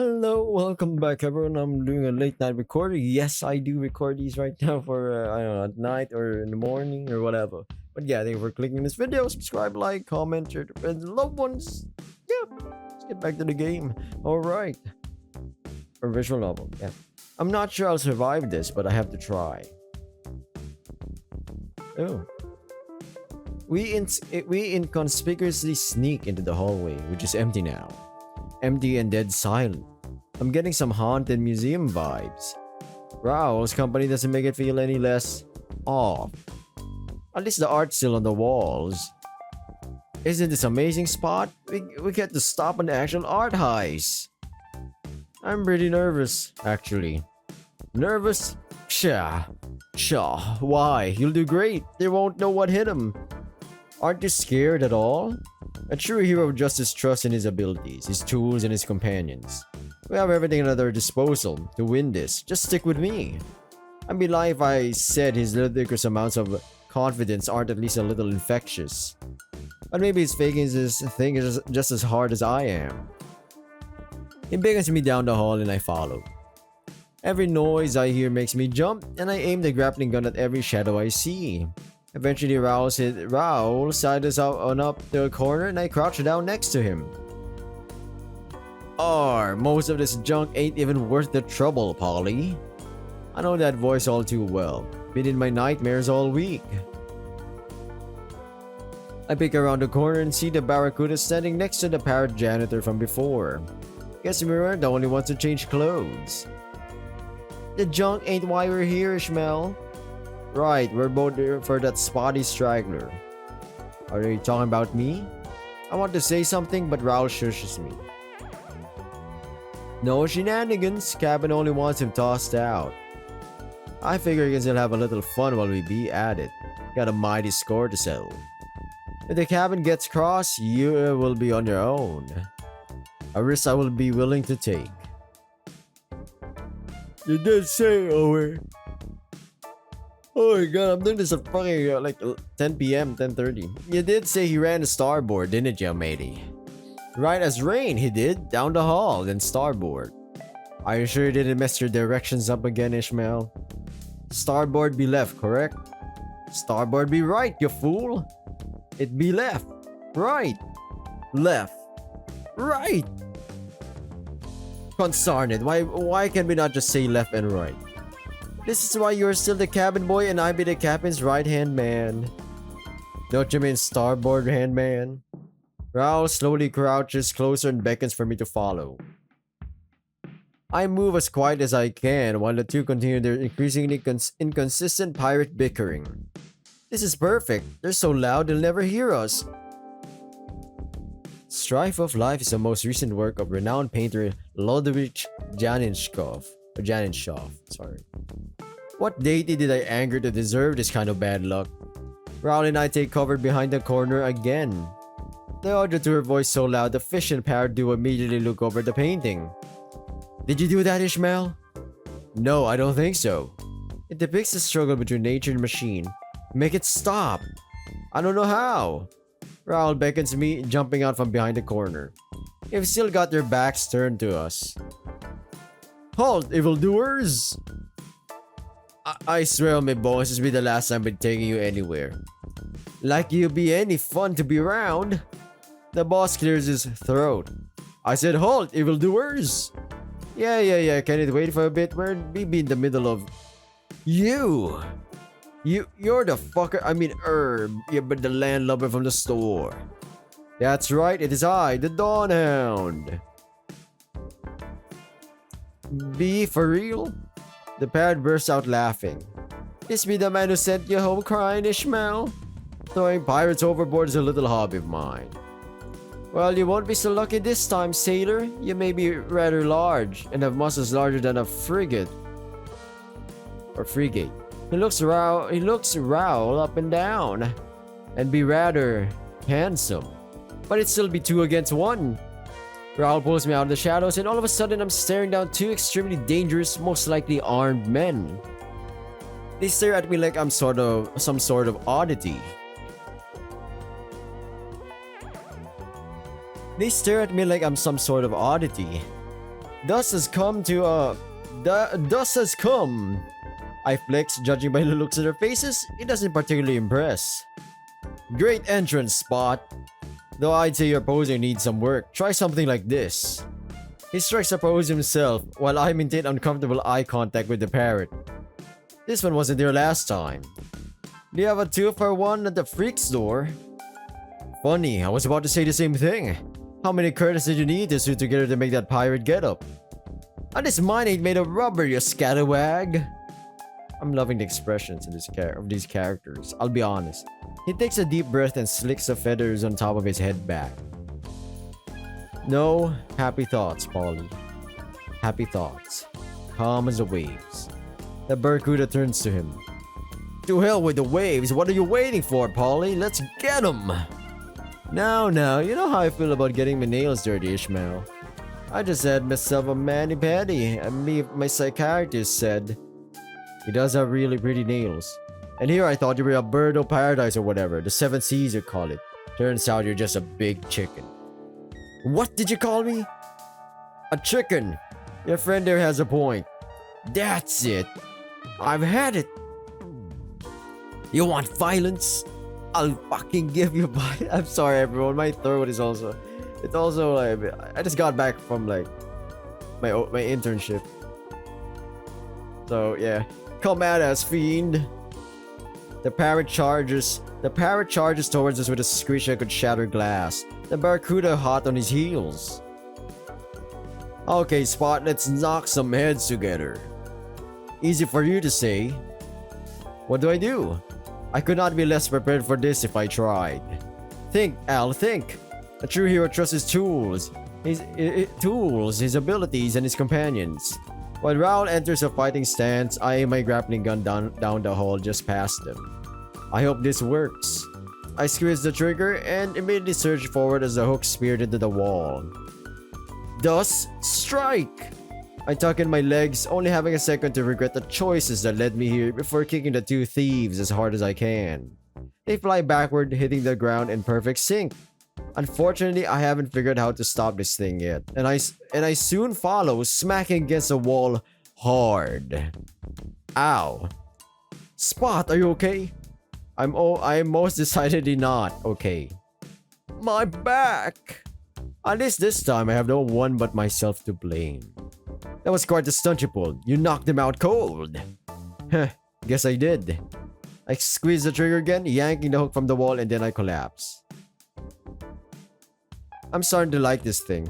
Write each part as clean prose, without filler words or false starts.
Hello, welcome back everyone. I'm doing a late night recording. Yes, I do record these right now for, I don't know, at night or in the morning or whatever. But yeah, thank you for clicking this video. Subscribe, like, comment, share to friends and loved ones. Yeah, let's get back to the game. Alright. Or visual novel, yeah. I'm not sure I'll survive this, but I have to try. Oh. We inconspicuously sneak into the hallway, which is empty now. Empty and dead silent. I'm getting some haunted museum vibes. Raul's company doesn't make it feel any less off. At least the art's still on the walls. Isn't this amazing spot? We get to stop an actual art heist. I'm pretty nervous, actually. Nervous? Psha. Why? You'll do great. They won't know what hit him. Aren't you scared at all? A true hero just his trust in his abilities, his tools, and his companions. We have everything at our disposal to win this. Just stick with me. I'd be lying if I said his ludicrous amounts of confidence aren't at least a little infectious. But maybe he's faking his thing just as hard as I am. He beckons me down the hall and I follow. Every noise I hear makes me jump, and I aim the grappling gun at every shadow I see. Eventually, Raul sidles up the corner and I crouch down next to him. Most of this junk ain't even worth the trouble, Polly. I know that voice all too well. Been in my nightmares all week. I peek around the corner and see the Barracuda standing next to the parrot janitor from before. Guess we weren't the only ones to change clothes. The junk ain't why we're here, Ishmael. Right, we're both there for that spotty straggler. Are you talking about me? I want to say something, but Raul shushes me. No shenanigans, Cabin only wants him tossed out. I figure he can still have a little fun while we be at it. Got a mighty score to settle. If the cabin gets crossed, you will be on your own. A risk I will be willing to take. You did say, Owen. Oh my god, I'm doing this at fucking like 10 p.m, 10:30. You did say he ran to starboard, didn't you, matey? Right as rain, he did. Down the hall, then starboard. Are you sure you didn't mess your directions up again, Ishmael? Starboard be left, correct? Starboard be right, you fool. It be left. Right. Left. Right. Concern it. Why can we not just say left and right? This is why you're still the cabin boy and I be the captain's right-hand man. Don't you mean starboard hand man? Raul slowly crouches closer and beckons for me to follow. I move as quiet as I can while the two continue their increasingly inconsistent pirate bickering. This is perfect. They're so loud they'll never hear us. Strife of Life is the most recent work of renowned painter Ludwig Janishkov. Sorry. What deity did I anger to deserve this kind of bad luck? Raul and I take cover behind the corner again. The other two voice so loud the fish and parrot do immediately look over the painting. Did you do that, Ishmael? No, I don't think so. It depicts the struggle between nature and machine. Make it stop. I don't know how. Raul beckons me, jumping out from behind the corner. You've still got your backs turned to us. Halt, evildoers! I swear on my bones, this will be the last time we're taking you anywhere. Like you'll be any fun to be around. The boss clears his throat. I said halt, evildoers! Yeah, can it wait for a bit? We be in the middle of... You're the fucker, I mean Herb. Yeah, but the landlubber from the store. That's right, it is I, the Dawn Hound. Be for real? The parrot bursts out laughing. This be the man who sent you home crying, Ishmael? Throwing pirates overboard is a little hobby of mine. Well, you won't be so lucky this time, sailor. You may be rather large and have muscles larger than a frigate. Or frigate. He looks Raul up and down. And be rather handsome. But it'd still be 2 against 1. Raul pulls me out of the shadows and all of a sudden I'm staring down 2 extremely dangerous, most likely armed men. They stare at me like I'm some sort of oddity. They stare at me like I'm some sort of oddity. Dust has come to, dust has come. I flex, judging by the looks of their faces, it doesn't particularly impress. Great entrance, Spot. Though I'd say your posing needs some work, try something like this. He strikes a pose himself, while I maintain uncomfortable eye contact with the parrot. This one wasn't there last time. Do you have a 2-for-1 at the freak store? Funny, I was about to say the same thing. How many credits did you need to suit together to make that pirate getup? And this mine ain't made of rubber, you scallywag. I'm loving the expressions in of these characters, I'll be honest. He takes a deep breath and slicks the feathers on top of his head back. No, happy thoughts, Polly. Happy thoughts. Calm as the waves. The barracuda turns to him. To hell with the waves, what are you waiting for, Polly? Let's get 'em! Now, you know how I feel about getting my nails dirty, Ishmael. I just had myself a mani-pedi, and my psychiatrist said, he does have really pretty nails. And here I thought you were a bird of paradise or whatever, the 7 seas you call it. Turns out you're just a big chicken. What did you call me? A chicken. Your friend there has a point. That's it. I've had it. You want violence? I'll fucking give you violence. I'm sorry everyone, my throat is also... It's also like... I just got back from like... My internship. So yeah. Come at us, fiend. The parrot charges towards us with a screech that could shatter glass. The barracuda hot on his heels. Okay, Spot, let's knock some heads together. Easy for you to say. What do I do? I could not be less prepared for this if I tried. Think, Al, think. A true hero trusts his tools. His abilities, and his companions. While Raoul enters a fighting stance, I aim my grappling gun down the hall just past him. I hope this works. I squeeze the trigger and immediately surge forward as the hook speared into the wall. Thus, strike! I tuck in my legs, only having a second to regret the choices that led me here before kicking the 2 thieves as hard as I can. They fly backward, hitting the ground in perfect sync. Unfortunately, I haven't figured out how to stop this thing yet, and I soon follow, smacking against the wall hard. Ow. Spot, are you okay? I'm most decidedly not okay. My back! At least this time I have no one but myself to blame. That was quite the stunt you pulled. You knocked him out cold. Heh, guess I did. I squeeze the trigger again, yanking the hook from the wall, and then I collapse. I'm starting to like this thing.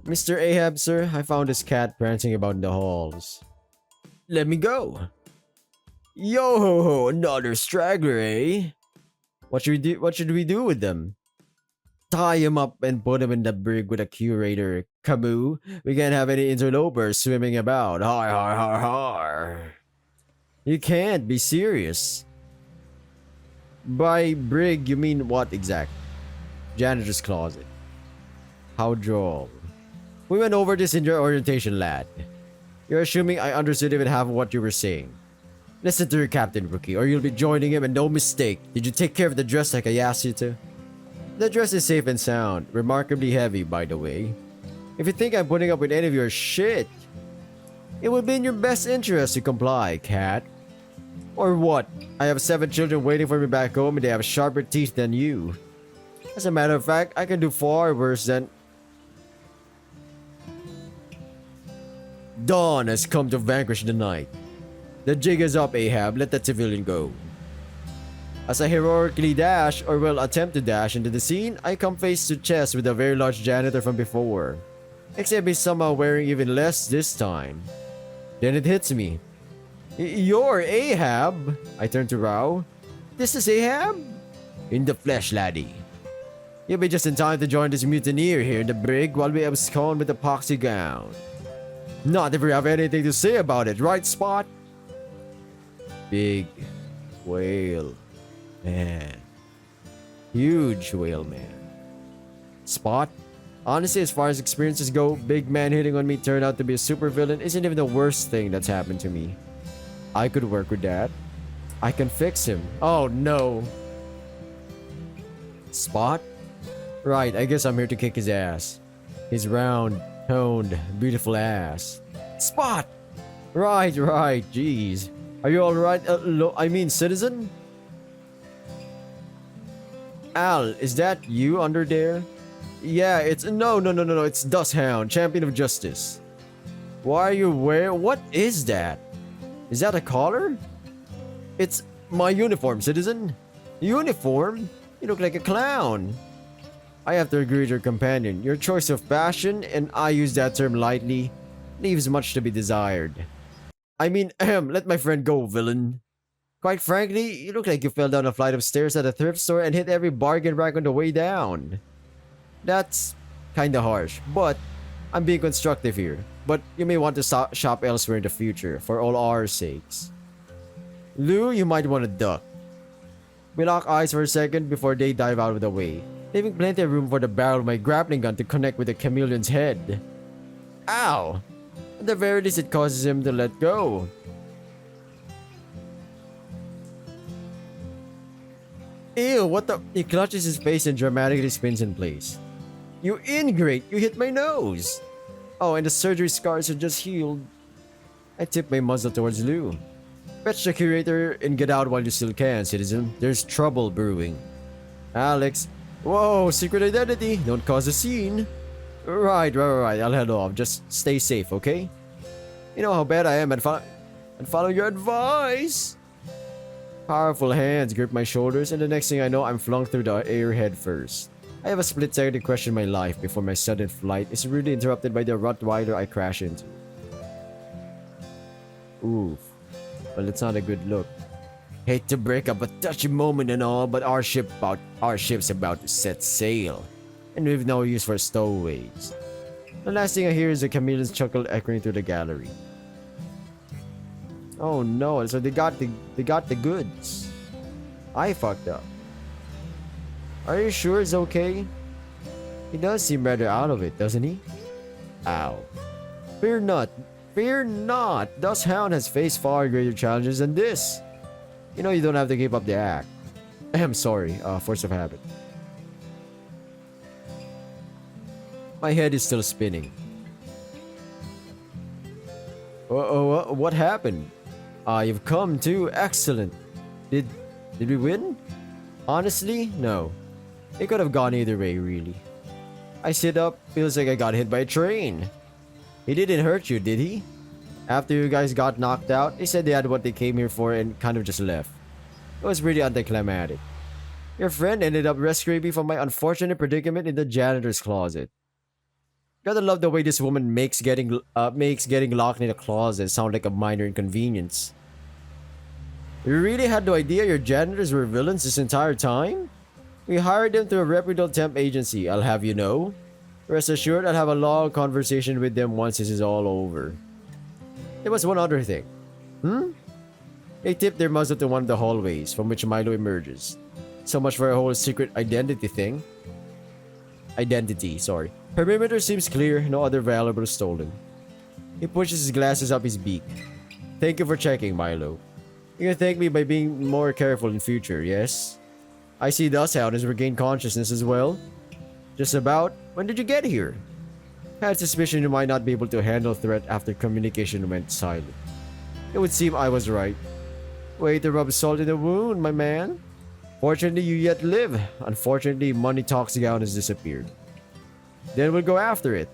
Mr. Ahab, sir, I found this cat prancing about in the halls. Let me go. Yo ho ho, another straggler, eh? What should we do with them? Tie him up and put him in the brig with a curator. Camus, we can't have any interlopers swimming about. Har har har har. You can't be serious. By brig, you mean what exactly? Janitor's closet. How droll. We went over this in your orientation, lad. You're assuming I understood even half of what you were saying. Listen to your captain, rookie, or you'll be joining him, and no mistake. Did you take care of the dress like I asked you to? The dress is safe and sound. Remarkably heavy, by the way. If you think I'm putting up with any of your shit, it would be in your best interest to comply, cat. Or what? I have 7 children waiting for me back home and they have sharper teeth than you. As a matter of fact, I can do far worse than... Dawn has come to vanquish the night. The jig is up, Ahab. Let that civilian go. As I heroically dash, or will attempt to dash into the scene, I come face to chest with a very large janitor from before. Except he's somehow wearing even less this time. Then it hits me. You're Ahab? I turn to Rao. This is Ahab? In the flesh, laddie. You'll be just in time to join this mutineer here in the brig while we abscond with the poxy gown. Not if we have anything to say about it, right, Spot? Big whale man. Huge whale man. Spot? Honestly, as far as experiences go, big man hitting on me turned out to be a supervillain isn't even the worst thing that's happened to me. I could work with that. I can fix him. Oh no. Spot? Right, I guess I'm here to kick his ass. His round, toned, beautiful ass. Spot! Right, jeez. Are you alright? I mean, citizen? Al, is that you under there? Yeah, it's... No, it's Dawn Hound, champion of justice. Why are you wearing... What is that? Is that a collar? It's my uniform, citizen. Uniform? You look like a clown. I have to agree with your companion. Your choice of fashion, and I use that term lightly, leaves much to be desired. I mean, let my friend go, villain. Quite frankly, you look like you fell down a flight of stairs at a thrift store and hit every bargain rack on the way down. That's kinda harsh, but I'm being constructive here. But you may want to shop elsewhere in the future, for all our sakes. Lou, you might want to duck. We lock eyes for a second before they dive out of the way, leaving plenty of room for the barrel of my grappling gun to connect with the chameleon's head. Ow! At the very least, it causes him to let go. Ew, what the? He clutches his face and dramatically spins in place. You ingrate! You hit my nose! Oh, and the surgery scars are just healed. I tip my muzzle towards Lou. Fetch the curator and get out while you still can, citizen. There's trouble brewing. Alex. Whoa, secret identity. Don't cause a scene. Right. I'll head off. Just stay safe, okay? You know how bad I am at following your advice. Powerful hands grip my shoulders, and the next thing I know, I'm flung through the air head first. I have a split second to question my life before my sudden flight is rudely interrupted by the Rottweiler I crash into. Oof. Well, it's not a good look. Hate to break up a touchy moment and all, but our ship's about to set sail, and we've no use for stowaways. The last thing I hear is a chameleon's chuckle echoing through the gallery. Oh no! So they got the goods. I fucked up. Are you sure it's okay? He does seem rather out of it, doesn't he? Ow. Fear not. Fear not. Dawn Hound has faced far greater challenges than this. You know you don't have to keep up the act. I'm sorry, force of habit. My head is still spinning. What happened? You've come too. Excellent. Did we win? Honestly, no. It could have gone either way, really. I sit up, feels like I got hit by a train. He didn't hurt you, did he? After you guys got knocked out, they said they had what they came here for and kind of just left. It was pretty anticlimactic. Your friend ended up rescuing me from my unfortunate predicament in the janitor's closet. Gotta love the way this woman makes getting locked in a closet sound like a minor inconvenience. You really had no idea your janitors were villains this entire time? We hired them through a reputable temp agency, I'll have you know. Rest assured, I'll have a long conversation with them once this is all over. There was one other thing. They tipped their muzzle to one of the hallways from which Milo emerges. So much for a whole secret identity thing. Sorry. Perimeter seems clear, no other valuables stolen. He pushes his glasses up his beak. Thank you for checking, Milo. You can thank me by being more careful in future, yes? I see Dawn Hound has regained consciousness as well. Just about. When did you get here? I had suspicion you might not be able to handle threat after communication went silent. It would seem I was right. Way to rub salt in the wound, my man. Fortunately, you yet live. Unfortunately, Money Talks Gown has disappeared. Then we'll go after it.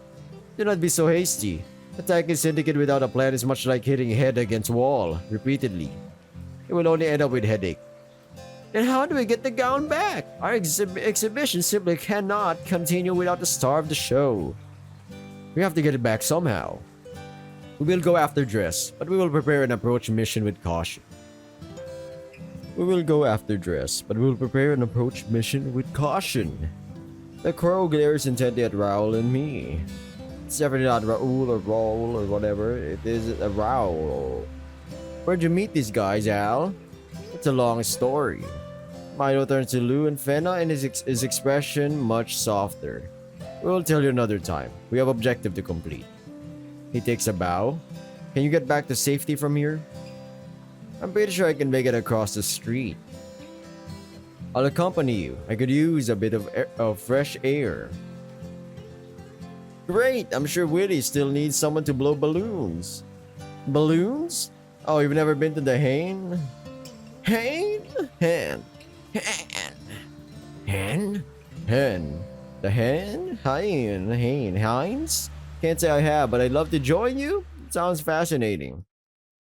Do not be so hasty. Attacking Syndicate without a plan is much like hitting head against wall, repeatedly. It will only end up with headache. Then how do we get the gown back? Our exhibition simply cannot continue without the star of the show. We have to get it back somehow. We will go after dress, but we will prepare an approach mission with caution. The crow glares intently at Raoul and me. It's definitely not Raoul or Raoul or whatever. It is a Raoul. Where'd you meet these guys, Al? It's a long story. Milo turns to Lou and Fenna, and his expression much softer. We'll tell you another time. We have objective to complete. He takes a bow. Can you get back to safety from here? I'm pretty sure I can make it across the street. I'll accompany you. I could use a bit of fresh air. Great! I'm sure Willie still needs someone to blow balloons. Balloons? Oh, you've never been to the Hain? Hain? Hen. Hen. Hen? Hen. The Hen? Hain. Heinz? Can't say I have, but I'd love to join you. Sounds fascinating.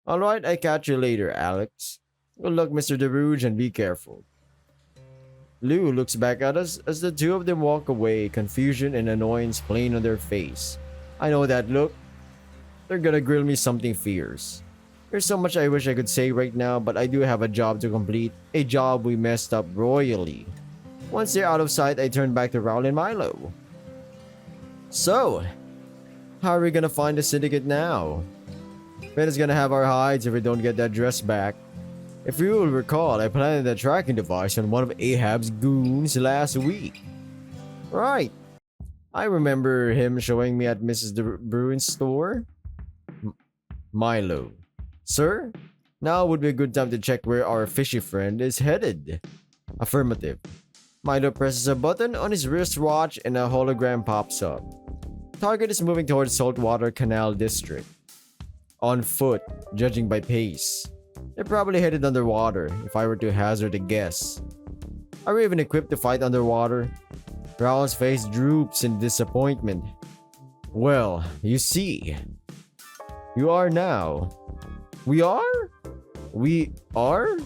Alright, I catch you later, Alex. Good luck, Mr. Rooij, and be careful. Lou looks back at us as the two of them walk away, confusion and annoyance plain on their face. I know that look. They're gonna grill me something fierce. There's so much I wish I could say right now, but I do have a job to complete. A job we messed up royally. Once they're out of sight, I turn back to Raul and Milo. So, how are we gonna find the syndicate now? Bet it's gonna have our hides if we don't get that dress back. If you will recall, I planted a tracking device on one of Ahab's goons last week. Right. I remember him showing me at Mrs. Bruin's store. Milo. Sir? Now would be a good time to check where our fishy friend is headed. Affirmative. Milo presses a button on his wristwatch and a hologram pops up. Target is moving towards Saltwater Canal District. On foot, judging by pace. They're probably headed underwater, if I were to hazard a guess. Are we even equipped to fight underwater? Raul's face droops in disappointment. Well, you see. You are now. We are? We are?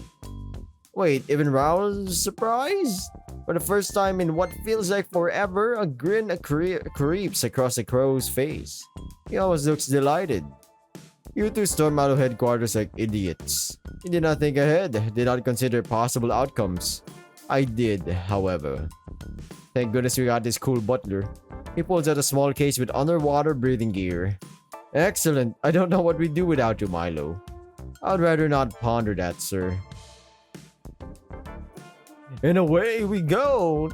Wait, even Raul's surprised? For the first time in what feels like forever, a grin creeps across the crow's face. He always looks delighted. You two storm out of headquarters like idiots. You did not think ahead, did not consider possible outcomes. I did, however. Thank goodness we got this cool butler. He pulls out a small case with underwater breathing gear. Excellent. I don't know what we'd do without you, Milo. I'd rather not ponder that, sir. And away we go!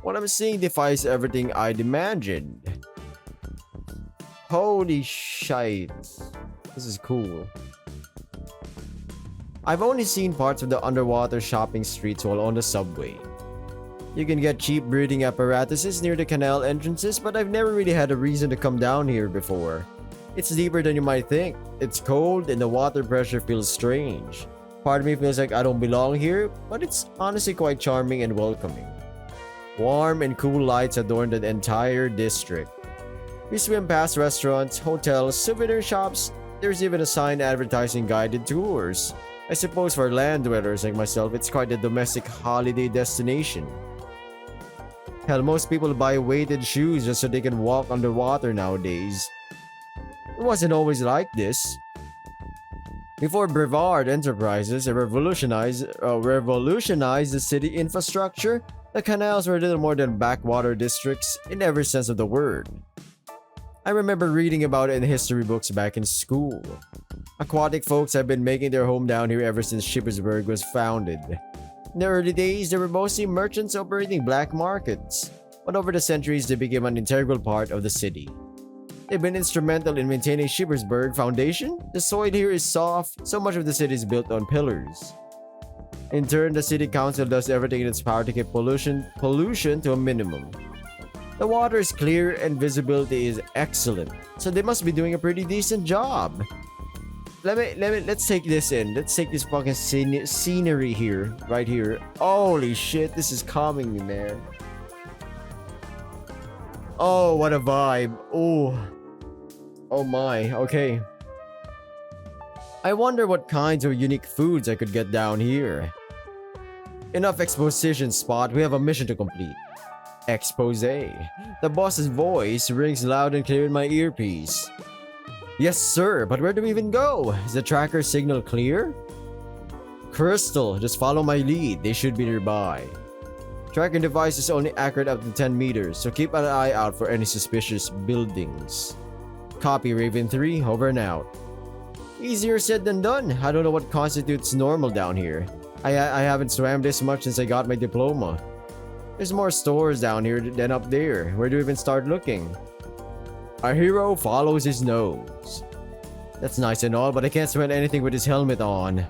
What I'm seeing defies everything I'd imagined. Holy shite. This is cool. I've only seen parts of the underwater shopping streets while on the subway. You can get cheap breathing apparatuses near the canal entrances, but I've never really had a reason to come down here before. It's deeper than you might think. It's cold and the water pressure feels strange. Part of me feels like I don't belong here, but it's honestly quite charming and welcoming. Warm and cool lights adorn the entire district. We swim past restaurants, hotels, souvenir shops. There's even a sign advertising guided tours. I suppose for land dwellers like myself, it's quite a domestic holiday destination. Hell, most people buy weighted shoes just so they can walk underwater nowadays. It wasn't always like this. Before Brevard Enterprises revolutionized the city infrastructure, the canals were little more than backwater districts in every sense of the word. I remember reading about it in history books back in school. Aquatic folks have been making their home down here ever since Shippensburg was founded. In the early days, they were mostly merchants operating black markets, but over the centuries they became an integral part of the city. They've been instrumental in maintaining Shippensburg foundation. The soil here is soft, so much of the city is built on pillars. In turn, the city council does everything in its power to keep pollution to a minimum. The water is clear and visibility is excellent, so they must be doing a pretty decent job. Let's take this in. Let's take this fucking scenery here, right here. Holy shit, this is calming me, man. Oh, what a vibe. Oh my, okay. I wonder what kinds of unique foods I could get down here. Enough exposition, Spot. We have a mission to complete. Expose. The boss's voice rings loud and clear in my earpiece. Yes, sir, but where do we even go? Is the tracker signal clear? Crystal, just follow my lead. They should be nearby. Tracking device is only accurate up to 10 meters, so keep an eye out for any suspicious buildings. Copy, Raven 3, over and out. Easier said than done. I don't know what constitutes normal down here. I haven't swam this much since I got my diploma. There's more stores down here than up there. Where do we even start looking? Our hero follows his nose. That's nice and all, but I can't smell anything with his helmet on.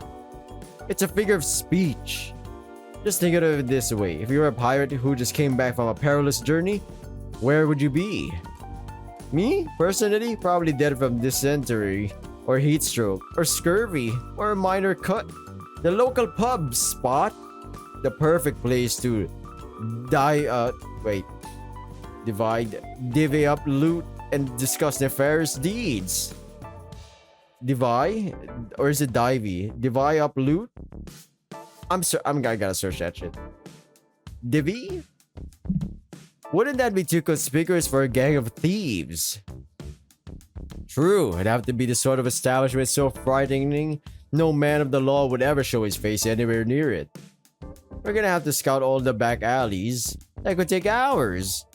It's a figure of speech. Just think of it this way. If you were a pirate who just came back from a perilous journey, where would you be? Me? Personally? Probably dead from dysentery, or heat stroke, or scurvy, or a minor cut. The local pub spot? The perfect place to divvy up loot and discuss nefarious deeds. Divvy? Or is it divvy? Divvy up loot? I gotta search that shit. Divvy? Wouldn't that be too conspicuous for a gang of thieves? True, it'd have to be the sort of establishment so frightening no man of the law would ever show his face anywhere near it. We're gonna have to scout all the back alleys. That could take hours.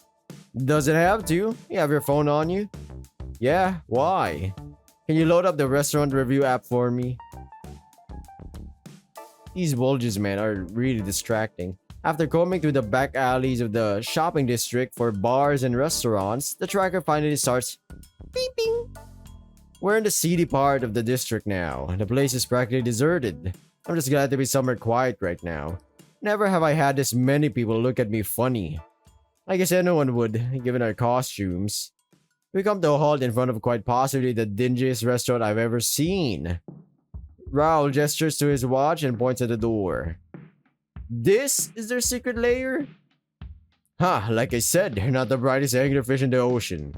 Doesn't have to. You have your phone on you? Yeah, why? Can you load up the restaurant review app for me? These bulges, man, are really distracting. After combing through the back alleys of the shopping district for bars and restaurants, the tracker finally starts beeping. We're in the seedy part of the district now. The place is practically deserted. I'm just glad to be somewhere quiet right now. Never have I had this many people look at me funny. I guess anyone would, given our costumes. We come to a halt in front of quite possibly the dingiest restaurant I've ever seen. Raoul gestures to his watch and points at the door. This is their secret lair? Like I said, they're not the brightest anglerfish in the ocean.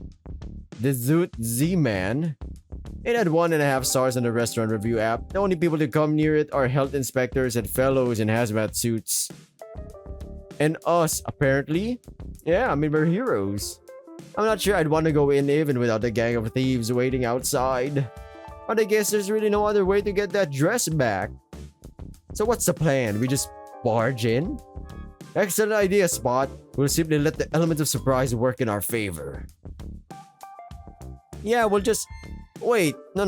The Zoot Z-Man. It had 1.5 stars on the restaurant review app. The only people to come near it are health inspectors and fellows in hazmat suits. And us, apparently. Yeah, I mean, we're heroes. I'm not sure I'd want to go in even without a gang of thieves waiting outside. But I guess there's really no other way to get that dress back. So what's the plan? We just barge in? Excellent idea, Spot. We'll simply let the element of surprise work in our favor. Yeah, we'll just... Wait. No.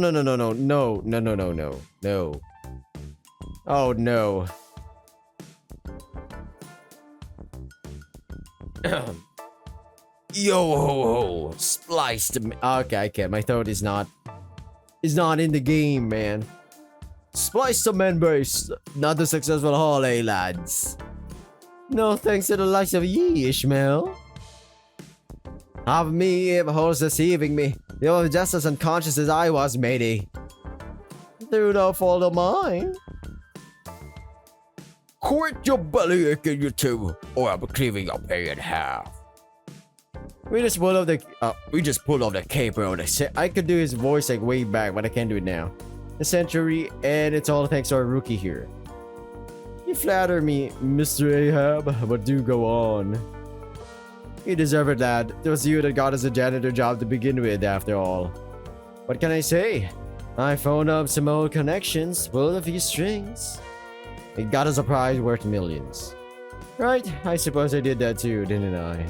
Oh, no. Yo ho ho. Spliced. Okay, I can't. My throat is not in the game, man. Splice the men base. Not a successful haul, eh, lads? No thanks to the likes of ye, Ishmael. Have me if holes deceiving me. You were just as unconscious as I was, matey. Through no fault of mine. Quit your belly aching, you two, or I'm cleaving your pay in half. We just pulled off the caper on the I could do his voice like way back, but I can't do it now. The century, and it's all thanks to our rookie here. You flatter me, Mr. Ahab, but do go on. You deserve it, lad. It was you that got us a janitor job to begin with, after all. What can I say? I phoned up some old connections, pulled a few strings. It got us a prize worth millions. Right, I suppose I did that too, didn't I?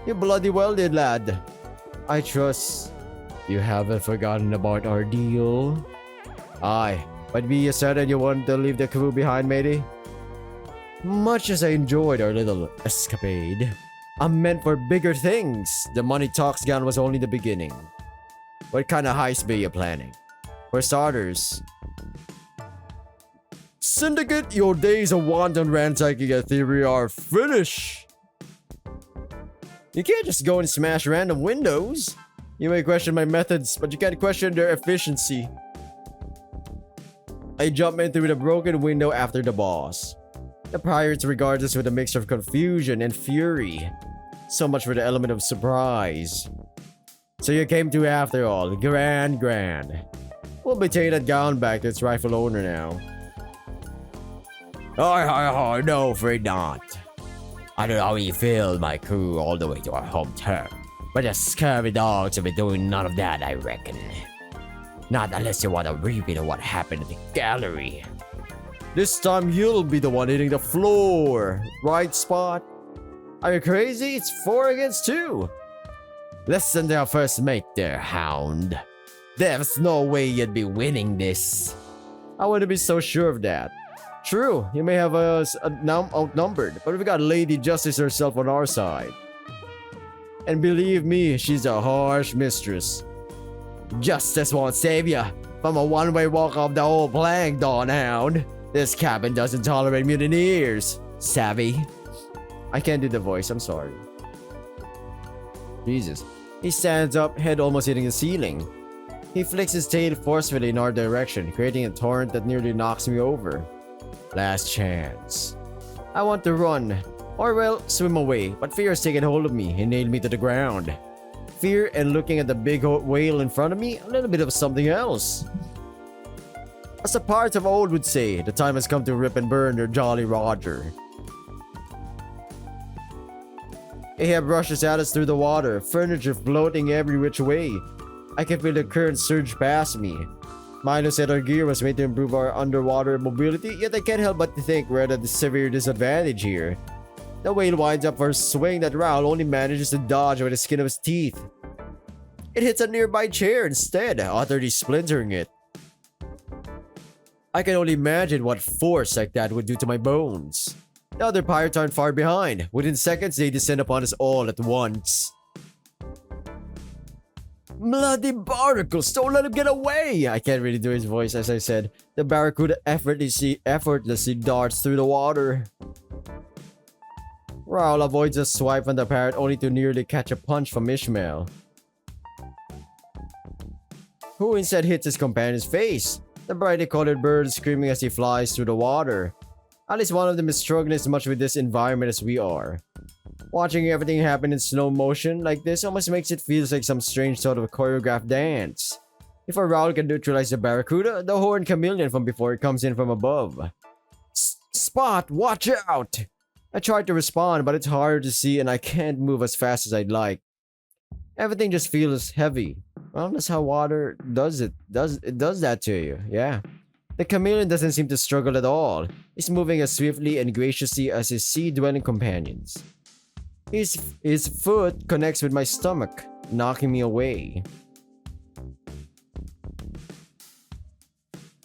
You bloody well did, lad. I trust you haven't forgotten about our deal. Aye, but be certain you want to leave the crew behind, matey? Much as I enjoyed our little escapade, I'm meant for bigger things. The money talks gun was only the beginning. What kind of heist be you planning? For starters, Syndicate, your days of wanton ransacking a theory are finished. You can't just go and smash random windows. You may question my methods, but you can't question their efficiency. I jump in through the broken window after the boss. The pirates regard us with a mixture of confusion and fury. So much for the element of surprise. So you came to after all. Grand. We'll be taking that gown back to its rightful owner now. Oh, no, afraid not. I don't know how you feel, my crew, all the way to our home turf. But the scurvy dogs will be doing none of that, I reckon. Not unless you want a repeat of what happened at the gallery. This time you'll be the one hitting the floor. Right, Spot? Are you crazy? It's 4 against 2. Listen to our first mate there, Hound. There's no way you'd be winning this. I wouldn't be so sure of that. True, you may have us outnumbered, but we've got Lady Justice herself on our side. And believe me, she's a harsh mistress. Justice won't save ya from a one-way walk off the whole plank, Dawn Hound. This cabin doesn't tolerate mutineers. Savvy? I can't do the voice, I'm sorry. Jesus. He stands up, head almost hitting the ceiling. He flicks his tail forcefully in our direction, creating a torrent that nearly knocks me over. Last chance. I want to run, or well, swim away, but fear has taken hold of me and nailed me to the ground. Fear and looking at the big whale in front of me, a little bit of something else. As the pirates of old would say, the time has come to rip and burn their Jolly Roger. Ahab rushes at us through the water, furniture floating every which way. I can feel the current surge past me. Milo said our gear was made to improve our underwater mobility, yet I can't help but to think we're at a severe disadvantage here. The whale winds up for a swing that Raoul only manages to dodge with the skin of his teeth. It hits a nearby chair instead, utterly splintering it. I can only imagine what force like that would do to my bones. The other pirates aren't far behind. Within seconds, they descend upon us all at once. Bloody barnacles! Don't let him get away! I can't really do his voice, as I said. The barracuda effortlessly darts through the water. Raoul avoids a swipe from the parrot only to nearly catch a punch from Ishmael, who instead hits his companion's face. The brightly colored bird screaming as he flies through the water. At least one of them is struggling as much with this environment as we are. Watching everything happen in slow motion like this almost makes it feel like some strange sort of choreographed dance. If a Raoul can neutralize the barracuda, the horned chameleon from before it comes in from above. Spot, watch out! I tried to respond, but it's hard to see and I can't move as fast as I'd like. Everything just feels heavy. Well, that's how water does it. It does that to you, yeah. The chameleon doesn't seem to struggle at all. He's moving as swiftly and graciously as his sea-dwelling companions. His foot connects with my stomach, knocking me away.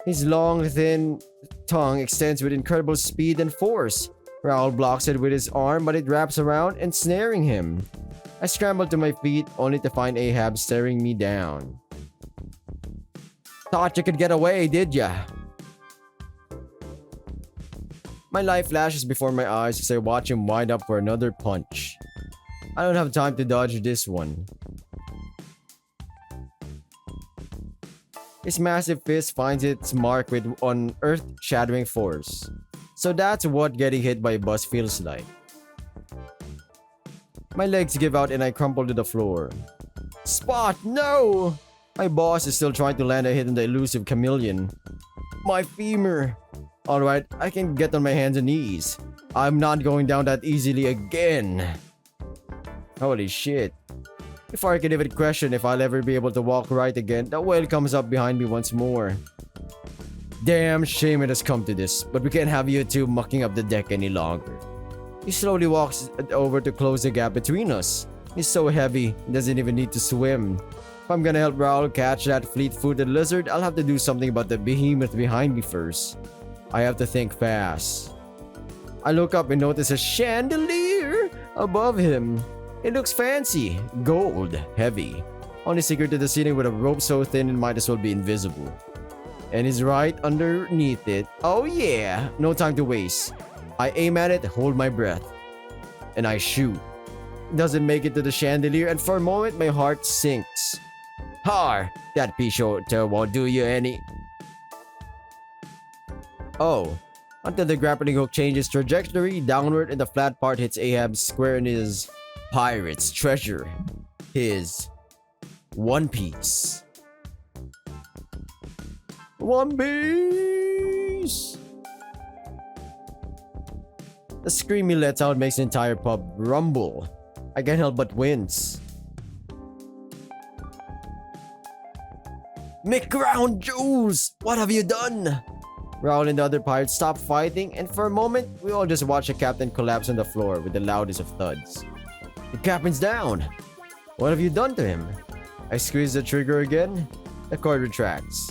His long, thin tongue extends with incredible speed and force. Raoul blocks it with his arm, but it wraps around, ensnaring him. I scramble to my feet, only to find Ahab staring me down. Thought you could get away, did ya? My life flashes before my eyes as I watch him wind up for another punch. I don't have time to dodge this one. His massive fist finds its mark with an earth-shattering force. So that's what getting hit by a bus feels like. My legs give out and I crumple to the floor. Spot, no! My boss is still trying to land a hit on the elusive chameleon. My femur. Alright, I can get on my hands and knees. I'm not going down that easily again. Holy shit. Before I can even question if I'll ever be able to walk right again, the whale comes up behind me once more. Damn shame it has come to this, but we can't have you two mucking up the deck any longer. He slowly walks over to close the gap between us. He's so heavy, he doesn't even need to swim. If I'm gonna help Raoul catch that fleet-footed lizard, I'll have to do something about the behemoth behind me first. I have to think fast. I look up and notice a chandelier above him. It looks fancy, gold, heavy. Only secured to the ceiling with a rope so thin it might as well be invisible. And he's right underneath it. Oh yeah, no time to waste. I aim at it, hold my breath, and I shoot. Doesn't make it to the chandelier, and for a moment my heart sinks. Har! That Pichote won't do you any. Oh, until the grappling hook changes trajectory downward and the flat part hits Ahab square in his pirate's treasure. His One Piece. One Piece! The scream he lets out makes the entire pub rumble. I can't help but wince. McGround Jules! What have you done? Raoul and the other pirates stop fighting, and for a moment, we all just watch the captain collapse on the floor with the loudest of thuds. The captain's down! What have you done to him? I squeeze the trigger again. The cord retracts.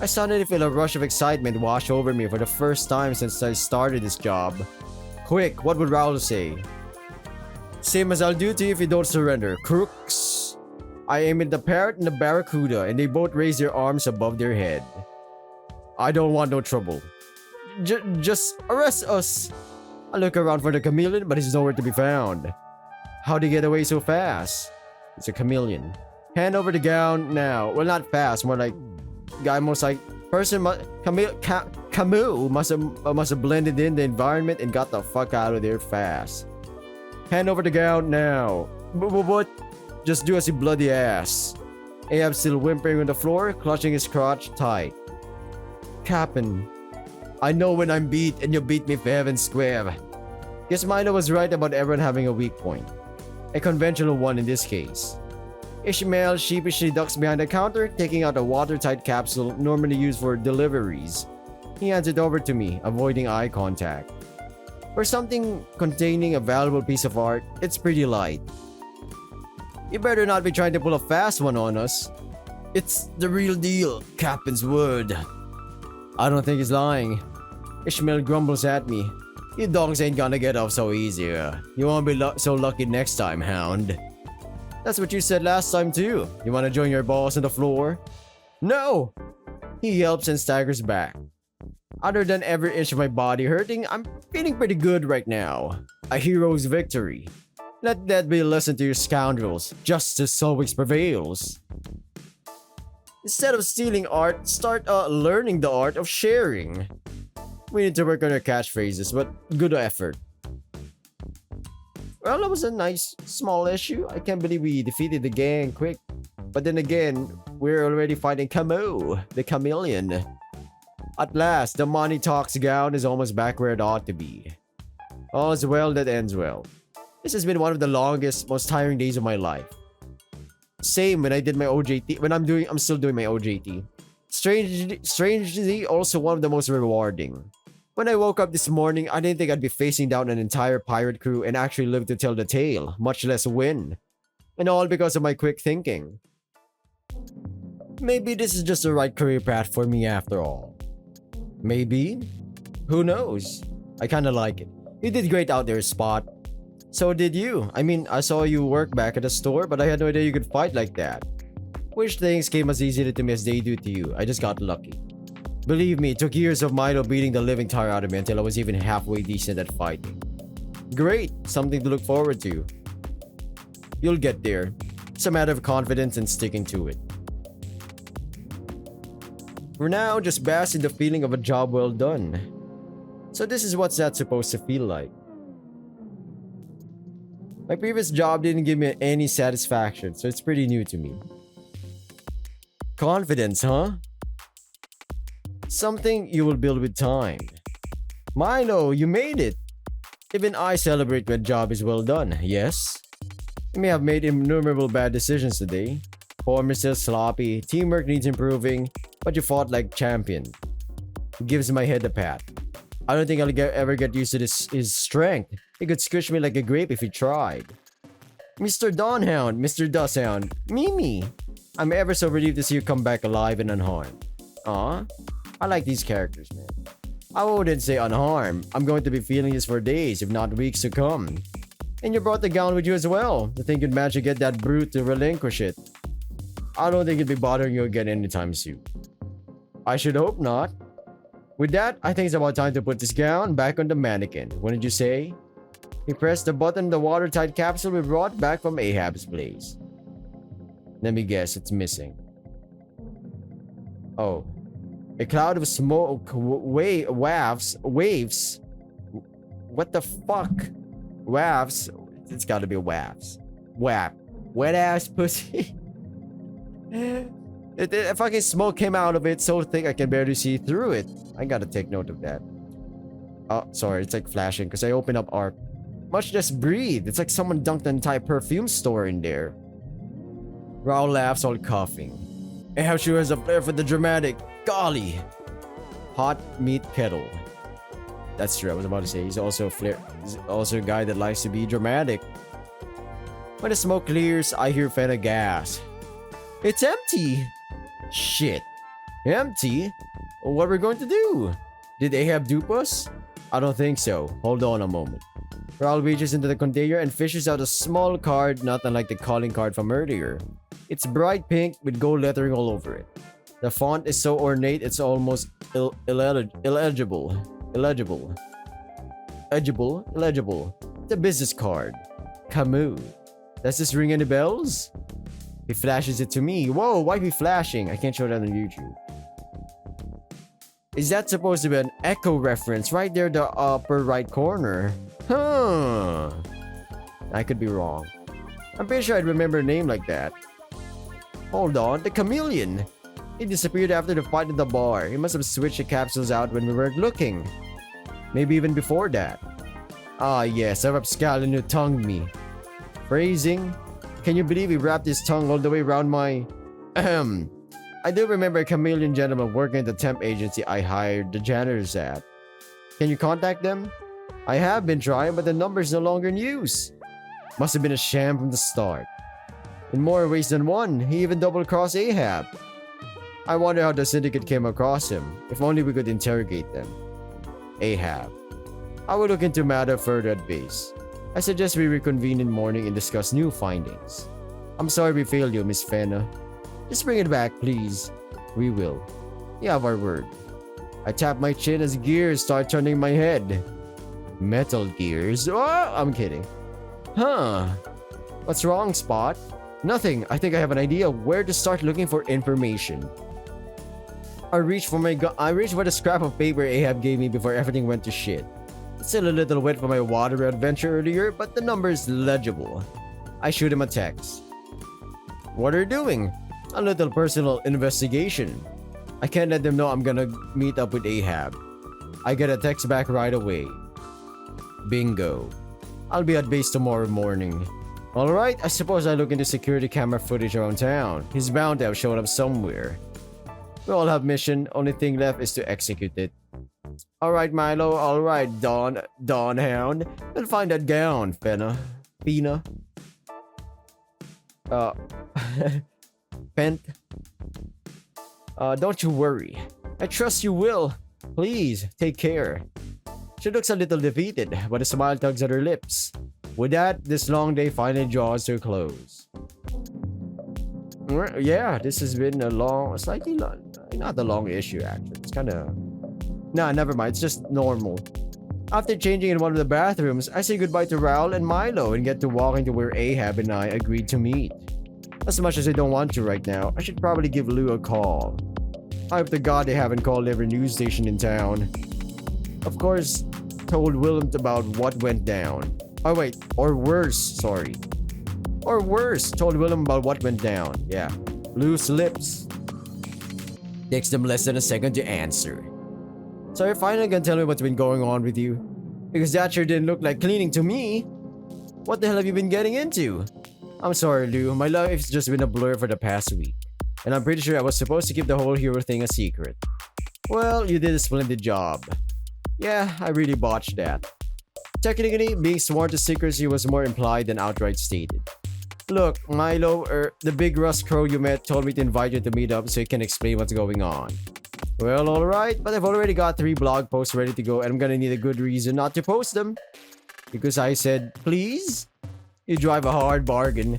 I suddenly feel a rush of excitement wash over me for the first time since I started this job. Quick, what would Raoul say? Same as I'll do to you if you don't surrender, crooks. I aim at the parrot and the barracuda, and they both raise their arms above their head. I don't want no trouble. Just arrest us. I look around for the chameleon, but he's nowhere to be found. How'd he get away so fast? It's a chameleon. Hand over the gown now. Well, not fast, more like guy most like person. Camus must have blended in the environment and got the fuck out of there fast. Hand over the gown now. What? Just do as you bloody ass. Ahab still whimpering on the floor, clutching his crotch tight. Captain, I know when I'm beat and you beat me fair and square. Guess Milo was right about everyone having a weak point. A conventional one in this case. Ishmael sheepishly ducks behind the counter, taking out a watertight capsule normally used for deliveries. He hands it over to me, avoiding eye contact. For something containing a valuable piece of art, it's pretty light. You better not be trying to pull a fast one on us. It's the real deal, Captain's word. I don't think he's lying. Ishmael grumbles at me. You dogs ain't gonna get off so easy. You won't be so lucky next time, Hound. That's what you said last time too. You wanna join your boss on the floor? No! He yelps and staggers back. Other than every inch of my body hurting, I'm feeling pretty good right now. A hero's victory. Let that be a lesson to you scoundrels. Justice always prevails. Instead of stealing art, start learning the art of sharing. We need to work on our catchphrases, but good effort. Well, that was a nice small issue. I can't believe we defeated the gang quick. But then again, we're already fighting Camus, the chameleon. At last, the money talks gown is almost back where it ought to be. All's well that ends well. This has been one of the longest, most tiring days of my life. Same when I did my OJT, I'm still doing my OJT. Strangely, also one of the most rewarding. When I woke up this morning, I didn't think I'd be facing down an entire pirate crew and actually live to tell the tale, much less win. And all because of my quick thinking. Maybe this is just the right career path for me after all. Maybe? Who knows? I kinda like it. You did great out there, Spot. So did you. I mean, I saw you work back at the store, but I had no idea you could fight like that. Wish things came as easily to me as they do to you. I just got lucky. Believe me, it took years of Milo beating the living tar out of me until I was even halfway decent at fighting. Great, something to look forward to. You'll get there. It's a matter of confidence and sticking to it. For now, just bask in the feeling of a job well done. So this is what's that supposed to feel like. My previous job didn't give me any satisfaction, so it's pretty new to me. Confidence, huh? Something you will build with time. Milo, you made it! Even I celebrate when a job is well done, yes? You may have made innumerable bad decisions today. Form is still sloppy, teamwork needs improving, but you fought like champion. It gives my head a pat. I don't think I'll ever get used to his strength. He could squish me like a grape if he tried. Mr. Dawn Hound, Mr. Dust Hound, Mimi! I'm ever so relieved to see you come back alive and unharmed. Aw, I like these characters, man. I wouldn't say unharmed. I'm going to be feeling this for days, if not weeks to come. And you brought the gown with you as well. To think you'd manage to get that brute to relinquish it. I don't think it'd be bothering you again anytime soon. I should hope not. With that, I think it's about time to put this gown back on the mannequin. Wouldn't you say? He pressed the button on the watertight capsule we brought back from Ahab's place. Let me guess, it's missing. Oh. A cloud of smoke waves. What the fuck? Waves? It's gotta be waves. Wap. Wet ass pussy. It fucking smoke came out of it so thick I can barely see through it. I gotta take note of that. Oh, sorry, it's like flashing because I opened up ARC. Much just breathe. It's like someone dunked an entire perfume store in there. Raul laughs all coughing. And how sure has a flair for the dramatic. Golly. Hot meat kettle. That's true, I was about to say. He's also a guy that likes to be dramatic. When the smoke clears, I hear Fenna gas. It's empty! Shit. Empty? What are we going to do? Did Ahab dupe us? I don't think so. Hold on a moment. Raul reaches into the container and fishes out a small card not unlike the calling card from earlier. It's bright pink with gold lettering all over it. The font is so ornate it's almost illegible. Illegible. Illegible. The business card. Camus. Does this ring any bells? He flashes it to me. Whoa, why be flashing? I can't show that on YouTube. Is that supposed to be an Echo reference? Right there, the upper right corner. Huh. I could be wrong. I'm pretty sure I'd remember a name like that. Hold on, the chameleon. He disappeared after the fight at the bar. He must have switched the capsules out when we weren't looking. Maybe even before that. Ah yes, a rapscallion who tongued me. Phrasing? Can you believe he wrapped his tongue all the way around my... Ahem. I do remember a chameleon gentleman working at the temp agency I hired the janitors at. Can you contact them? I have been trying, but the number's no longer in use. Must have been a sham from the start. In more ways than one, he even double-crossed Ahab. I wonder how the syndicate came across him. If only we could interrogate them. Ahab. I will look into matter further at base. I suggest we reconvene in morning and discuss new findings. I'm sorry we failed you, Miss Fenna. Just bring it back, please. We will. You have our word. I tap my chin as gears start turning my head. Metal gears? Oh, I'm kidding. Huh. What's wrong, Spot? Nothing. I think I have an idea where to start looking for information. I reached for the scrap of paper Ahab gave me before everything went to shit. It's still a little wet from my water adventure earlier, but the number is legible. I shoot him a text. What are you doing? A little personal investigation. I can't let them know I'm gonna meet up with Ahab. I get a text back right away. Bingo. I'll be at base tomorrow morning. Alright, I suppose I look into security camera footage around town. He's bound to have shown up somewhere. We all have mission, only thing left is to execute it. Alright, Milo, alright, Dawn Hound. We'll find that gown, Fena. Pent. Don't you worry. I trust you will. Please, take care. She looks a little defeated, but a smile tugs at her lips. With that, this long day finally draws to a close. Yeah, this has been a slightly long, not a long issue actually. It's kind of... Nah, never mind, it's just normal. After changing in one of the bathrooms, I say goodbye to Raul and Milo and get to walking to where Ahab and I agreed to meet. As much as I don't want to right now, I should probably give Lou a call. I hope to God they haven't called every news station in town. Of course, told Willem about what went down. Oh wait, or worse, sorry. Or worse, told Willem about what went down. Yeah, loose lips. Takes them less than a second to answer. So you're finally gonna tell me what's been going on with you? Because that sure didn't look like cleaning to me. What the hell have you been getting into? I'm sorry, Lou. My life's just been a blur for the past week. And I'm pretty sure I was supposed to keep the whole hero thing a secret. Well, you did a splendid job. Yeah, I really botched that. Technically, being sworn to secrecy was more implied than outright stated. Look, Milo, the big Rust Crow you met told me to invite you to meet up so you can explain what's going on. Well, alright, but I've already got 3 blog posts ready to go and I'm gonna need a good reason not to post them. Because I said, please? You drive a hard bargain.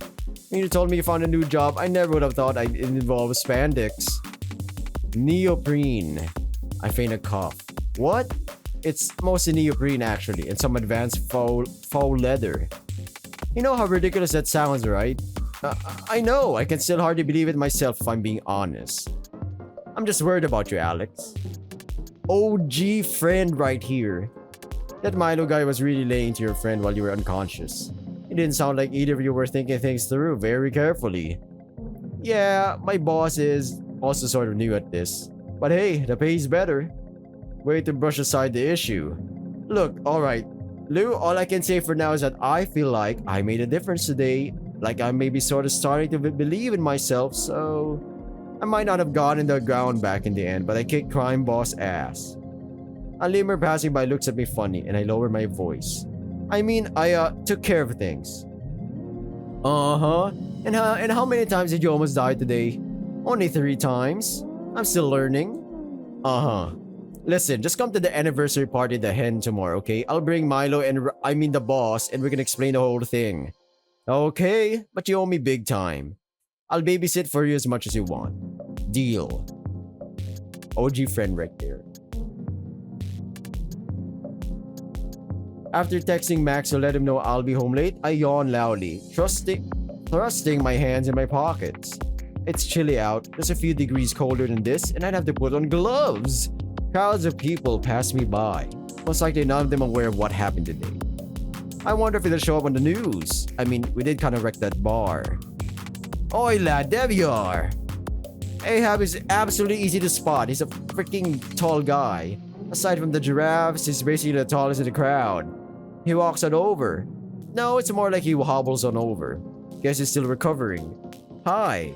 When you told me you found a new job, I never would have thought I'd involve spandex. Neoprene. I feign a cough. What? It's mostly neoprene actually, and some advanced faux leather. You know how ridiculous that sounds, right? I know, I can still hardly believe it myself if I'm being honest. I'm just worried about you, Alex. OG friend right here. That Milo guy was really laying to your friend while you were unconscious. It didn't sound like either of you were thinking things through very carefully. Yeah, my boss is also sort of new at this. But hey, the pay's better. Way to brush aside the issue. Look, alright. Lou, all I can say for now is that I feel like I made a difference today. Like I'm maybe sort of starting to believe in myself, so... I might not have gotten the ground back in the end, but I kicked crime boss ass. A lemur passing by looks at me funny, and I lower my voice. I mean, I took care of things. Uh-huh. And how many times did you almost die today? Only 3 times. I'm still learning. Uh-huh. Listen, just come to the anniversary party at the hen tomorrow, okay? I'll bring Milo and the boss, and we can explain the whole thing. Okay, but you owe me big time. I'll babysit for you as much as you want. Deal. OG friend right there. After texting Max to let him know I'll be home late, I yawn loudly, thrusting my hands in my pockets. It's chilly out, just a few degrees colder than this, and I'd have to put on gloves. Crowds of people pass me by. Most likely none of them aware of what happened today. I wonder if it'll show up on the news. I mean, we did kind of wreck that bar. Oi lad, there you are! Ahab is absolutely easy to spot. He's a freaking tall guy. Aside from the giraffes, he's basically the tallest in the crowd. He walks on over. No, it's more like he hobbles on over. Guess he's still recovering. Hi.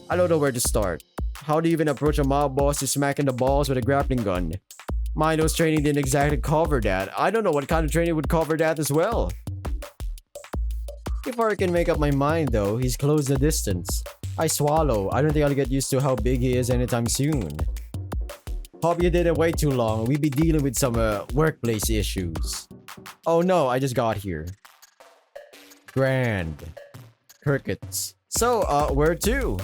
I don't know where to start. How do you even approach a mob boss who's smacking the balls with a grappling gun? Milo's training didn't exactly cover that. I don't know what kind of training would cover that as well. Before I can make up my mind though, he's closed the distance. I swallow. I don't think I'll get used to how big he is anytime soon. Hope you didn't wait too long. We'd be dealing with some workplace issues. Oh no, I just got here. Grand. Crickets. So, where to?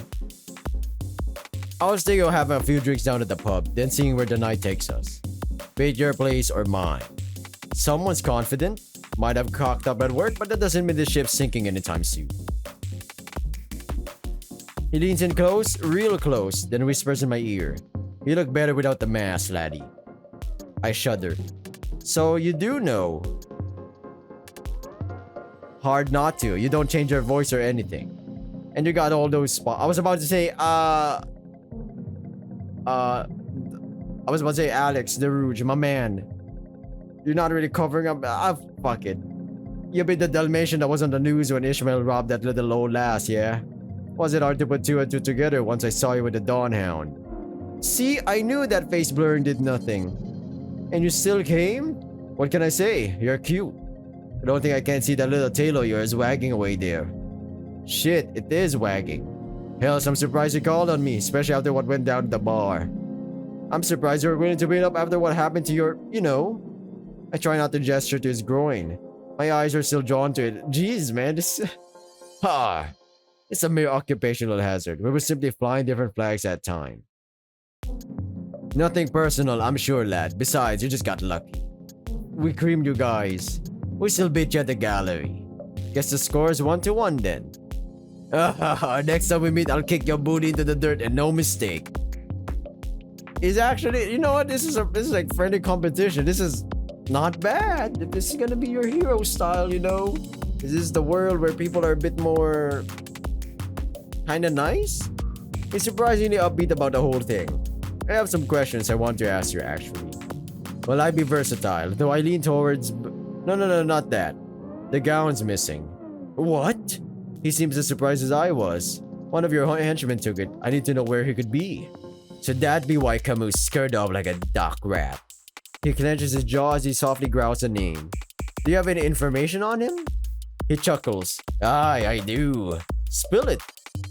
I was thinking of having a few drinks down at the pub, then seeing where the night takes us. Be it your place or mine. Someone's confident. Might have cocked up at work, but that doesn't mean the ship's sinking anytime soon. He leans in close, real close, then whispers in my ear. You look better without the mask, laddie. I shudder. So you do know. Hard not to. You don't change your voice or anything. And you got all those spots. I was about to say, Alex, the Rooij, my man. You're not really covering up. Fuck it. You be the Dalmatian that was on the news when Ishmael robbed that little old lass, yeah? Was it hard to put two and two together once I saw you with the Dawn Hound? See, I knew that face blurring did nothing. And you still came? What can I say? You're cute. I don't think I can see that little tail of yours wagging away there. Shit, it is wagging. Hell, I'm surprised you called on me, especially after what went down at the bar. I'm surprised you were willing to wait up after what happened to your, you know. I try not to gesture to his groin. My eyes are still drawn to it. Jeez, man, this... It's a mere occupational hazard. We were simply flying different flags that time. Nothing personal, I'm sure, lad. Besides, you just got lucky. We creamed you guys. We still beat you at the gallery. Guess the score is 1-1 then. Next time we meet, I'll kick your booty into the dirt and no mistake. It's actually, you know what? This is like friendly competition. This is not bad. If this is gonna be your hero style, you know. This is the world where people are a bit more kinda nice. He's surprisingly upbeat about the whole thing. I have some questions I want to ask you actually. Will I be versatile? Though I lean towards... No, not that. The gown's missing. What? He seems as surprised as I was. One of your henchmen took it. I need to know where he could be. Should that be why Camus scared off like a dock rat? He clenches his jaw as he softly growls a name. Do you have any information on him? He chuckles. Aye, I do. Spill it.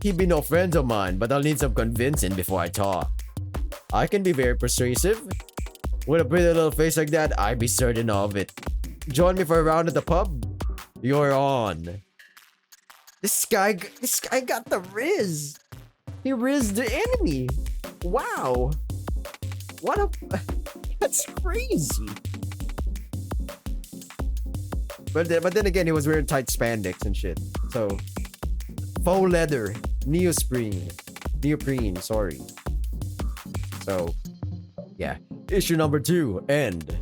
He'd be no friend of mine, but I'll need some convincing before I talk. I can be very persuasive. With a pretty little face like that, I'd be certain of it. Join me for a round at the pub? You're on. This guy got the riz. He rizzed the enemy. Wow. What a... That's crazy. But then again, he was wearing tight spandex and shit. So... Faux leather. Neoprene, sorry. So... Yeah. Issue number 2. End.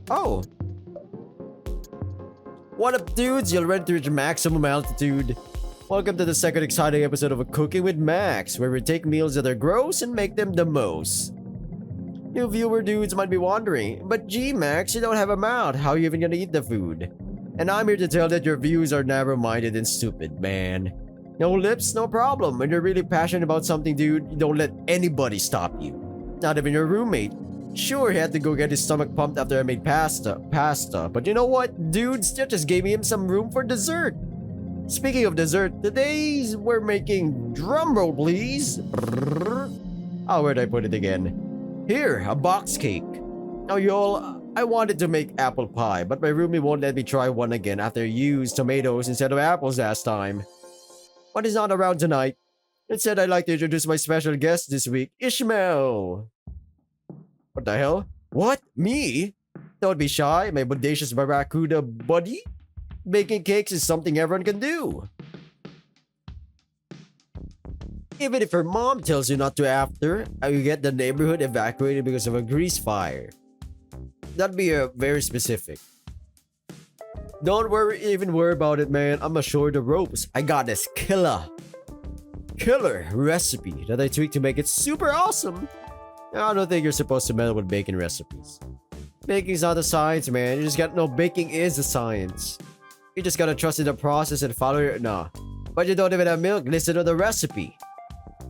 Oh. What up, dudes? You're ready to reach maximum altitude. Welcome to the second exciting episode of Cooking with Max, where we take meals that are gross and make them the most. New viewer dudes might be wondering, but gee, Max, you don't have a mouth. How are you even gonna eat the food? And I'm here to tell that your views are narrow-minded and stupid, man. No lips, no problem. When you're really passionate about something, dude, you don't let anybody stop you. Not even your roommate. Sure, he had to go get his stomach pumped after I made pasta, but you know what? Dudes, that just gave him some room for dessert. Speaking of dessert, today we're making, drumroll please. Oh, where'd I put it again? Here, a box cake. Now y'all, I wanted to make apple pie, but my roomie won't let me try one again after I used tomatoes instead of apples last time. but he's not around tonight. Instead, I'd like to introduce my special guest this week, Ishmael. What the hell? What? Me? Don't be shy, my bodacious barracuda buddy. Baking cakes is something everyone can do. Even if her mom tells you not to after, you get the neighborhood evacuated because of a grease fire. That'd be very specific. Don't even worry about it, man. I'm ashore the ropes. I got this killer recipe that I tweaked to make it super awesome. I don't think you're supposed to meddle with baking recipes. Baking's not a science, man. You just got no. Baking is a science. You just gotta trust in the process and follow your. Nah. But you don't even have milk listed on the recipe.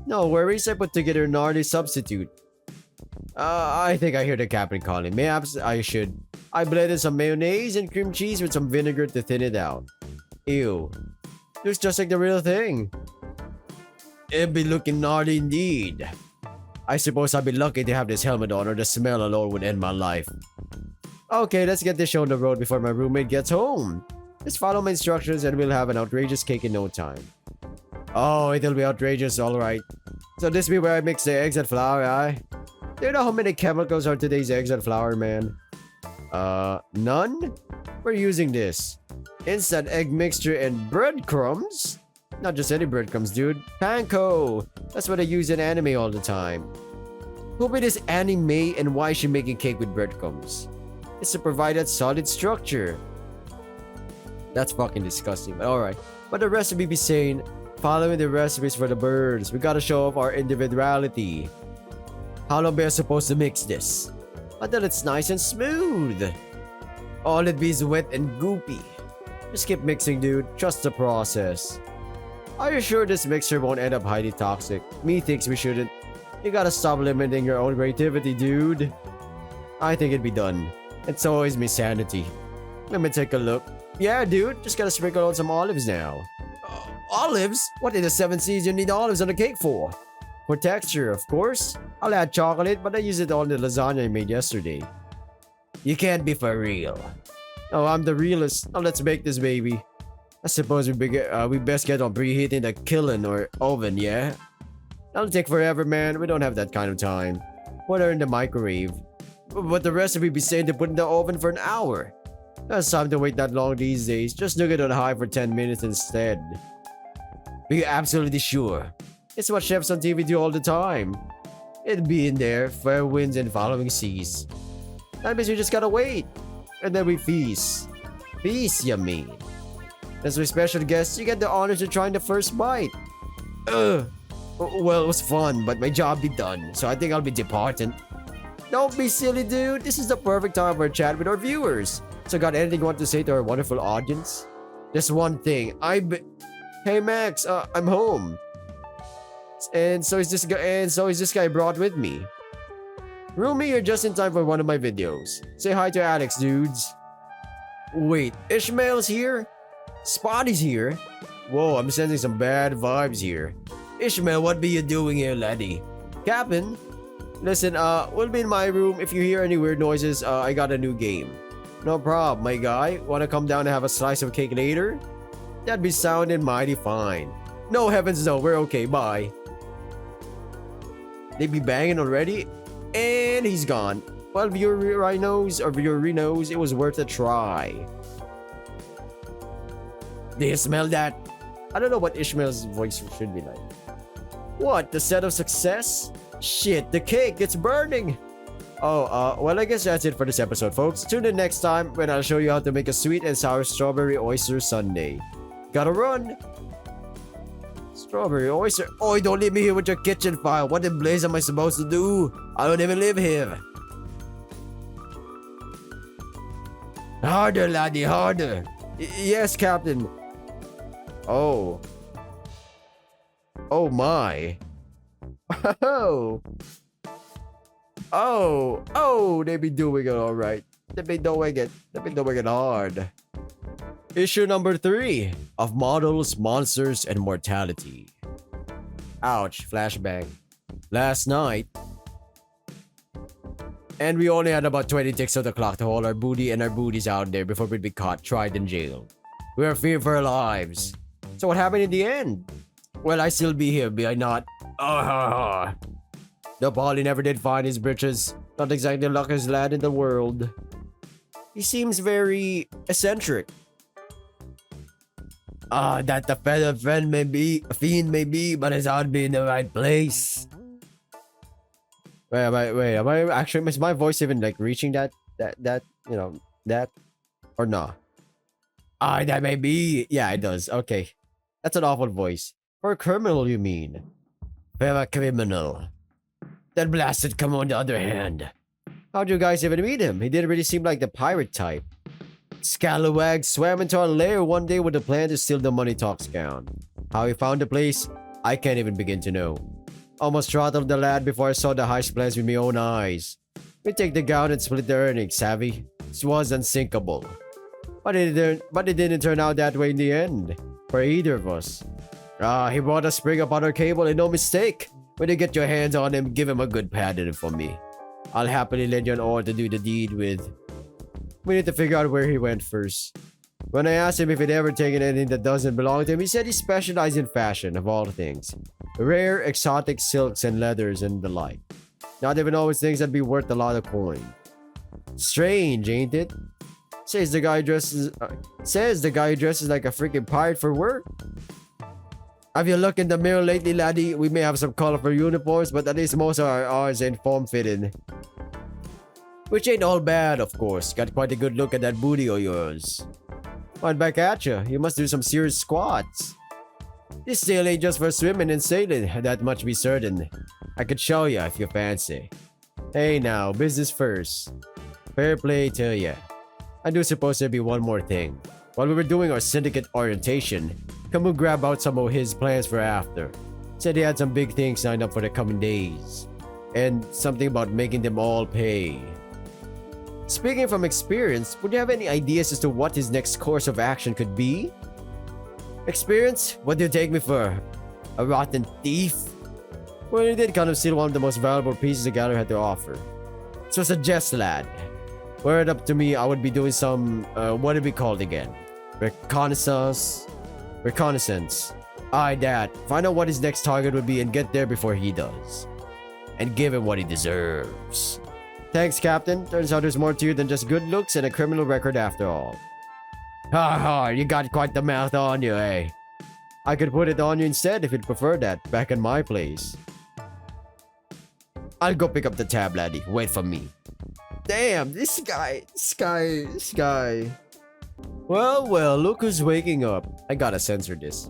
No worries, I put together a gnarly substitute. I think I hear the captain calling. Mayhaps I should. I blended some mayonnaise and cream cheese with some vinegar to thin it out. Ew. Looks just like the real thing. It'd be looking gnarly indeed. I suppose I'd be lucky to have this helmet on, or the smell alone would end my life. Okay, let's get this show on the road before my roommate gets home. Just follow my instructions and we'll have an outrageous cake in no time. Oh, it'll be outrageous, alright. So this be where I mix the eggs and flour, aye? Do you know how many chemicals are today's eggs and flour, man? None? We're using this. Instant egg mixture and breadcrumbs? Not just any breadcrumbs, dude. Panko! That's what I use in anime all the time. Who made this anime and why is she making cake with breadcrumbs? It's to provide that solid structure. That's fucking disgusting, but alright. But the recipe be saying, following the recipes for the birds, we gotta show off our individuality. How long are we supposed to mix this? Until it's nice and smooth. All it be is wet and goopy. Just keep mixing, dude. Trust the process. Are you sure this mixture won't end up highly toxic? Me thinks we shouldn't. You gotta stop limiting your own creativity, dude. I think it'd be done. It's always me sanity. Let me take a look. Yeah, dude. Just gotta sprinkle on some olives now. Olives? What in the 7 seas you need olives on a cake for? For texture, of course. I'll add chocolate, but I used it all in the lasagna I made yesterday. You can't be for real. Oh, I'm the realist. Now let's bake this baby. I suppose we best get on preheating the kiln or oven, yeah? That'll take forever, man. We don't have that kind of time. Put her in the microwave. But the recipe be saying to put in the oven for an hour. There's time to wait that long these days. Just nuke it on high for 10 minutes instead. Are you absolutely sure? It's what chefs on TV do all the time. It'd be in there, fair winds and following seas. That means we just gotta wait. And then we feast. Feast, you mean? As my special guest, you get the honors of trying the first bite. Well, it was fun, but my job be done, so I think I'll be departing. Don't be silly, dude. This is the perfect time for a chat with our viewers. So got anything you want to say to our wonderful audience? Just one thing. Hey Max, I'm home. And so is this guy I brought with me. Roomy, you're just in time for one of my videos. Say hi to Alex, dudes. Wait, Ishmael's here? Spotty's here? Whoa, I'm sensing some bad vibes here. Ishmael, what be you doing here, laddie? Captain? Listen, we'll be in my room. If you hear any weird noises, I got a new game. No problem, my guy. Wanna come down and have a slice of cake later? That'd be sounding mighty fine. No heavens no, we're okay, bye. They be banging already? And he's gone. Well, viewer knows, it was worth a try. Do you smell that? I don't know what Ishmael's voice should be like. What, the set of success? Shit, the cake, it's burning! Oh, well, I guess that's it for this episode, folks. Tune in next time when I'll show you how to make a sweet and sour strawberry oyster sundae. Gotta run! Strawberry oyster? Oh, don't leave me here with your kitchen file. What in blaze am I supposed to do? I don't even live here. Harder, laddie, harder. Yes, Captain. Oh. Oh my. Oh. Oh, they be doing it alright. They be doing it hard. Issue number 3 of Models, Monsters, and Mortality. Ouch, flashback. Last night. And we only had about 20 ticks of the clock to hold our booty and our booties out there before we'd be caught, tried, and jailed. We were fearing for our lives. So what happened in the end? Will I still be here, be I not? The Polly never did find his britches. Not exactly the luckiest lad in the world. He seems very eccentric. That the feather friend may be, a fiend may be, but his heart be in the right place. Wait, am I actually, is my voice even like reaching that, that, or no? That may be. Yeah, it does. Okay. That's an awful voice. For a criminal, you mean? For a criminal. That blasted come on the other hand. How'd you guys even meet him? He didn't really seem like the pirate type. Scalawag swam into our lair one day with a plan to steal the money talks gown. How he found the place, I can't even begin to know. Almost throttled the lad before I saw the heist plans with my own eyes. We take the gown and split the earnings, savvy? It was unsinkable. But it didn't turn out that way in the end. For either of us. He brought a spring up on our cable and no mistake. When you get your hands on him, give him a good padding for me. I'll happily lend you an oar to do the deed with. We need to figure out where he went first. When I asked him if he'd ever taken anything that doesn't belong to him, he said he specialized in fashion, of all things. Rare, exotic silks and leathers and the like. Not even always things that'd be worth a lot of coin. Strange, ain't it? Says the guy dresses like a freaking pirate for work. Have you looked in the mirror lately, laddie? We may have some colorful uniforms, but at least most of ours ain't form-fitting. Which ain't all bad, of course. Got quite a good look at that booty of yours. Right back at you. You must do some serious squats. This sail ain't just for swimming and sailing, that much be certain. I could show you if you fancy. Hey now, business first. Fair play to ya. I do suppose there'd be one more thing. While we were doing our syndicate orientation, Camus grabbed out some of his plans for after. Said he had some big things lined up for the coming days. And something about making them all pay. Speaking from experience, would you have any ideas as to what his next course of action could be? Experience? What do you take me for? A rotten thief? Well, he did kind of steal one of the most valuable pieces the gallery had to offer. So suggest, lad. Were it up to me, I would be doing some, what did we call it again? Reconnaissance? Aye, that. Find out what his next target would be and get there before he does. And give him what he deserves. Thanks, Captain. Turns out there's more to you than just good looks and a criminal record after all. Ha ha, you got quite the mouth on you, eh? I could put it on you instead if you'd prefer that, back in my place. I'll go pick up the tab, laddie. Wait for me. Damn, this guy. Well, look who's waking up. I gotta censor this.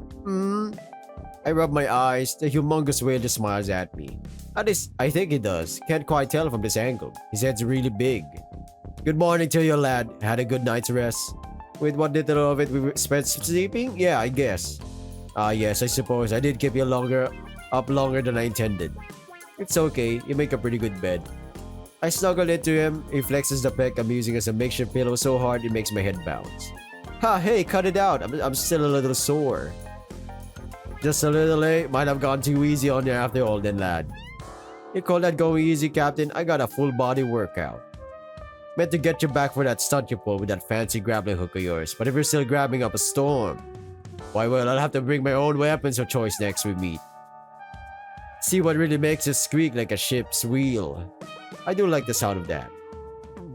I rub my eyes. The humongous whale just smiles at me. At least, I think he does. Can't quite tell from this angle. His head's really big. Good morning to you, lad. Had a good night's rest? With what little of it we spent sleeping? Yeah, I guess. Yes, I suppose. I did keep you up longer than I intended. It's okay. You make a pretty good bed. I snuggle into him. He flexes the peck I'm using as a makeshift pillow so hard it makes my head bounce. Ha, hey, cut it out. I'm still a little sore. Just a little, eh? Might have gone too easy on you after all then, lad. You call that going easy, Captain? I got a full body workout. Meant to get you back for that stunt you pulled with that fancy grappling hook of yours, but if you're still grabbing up a storm, why, well, I'll have to bring my own weapons of choice next we meet. See what really makes it squeak like a ship's wheel. I do like the sound of that.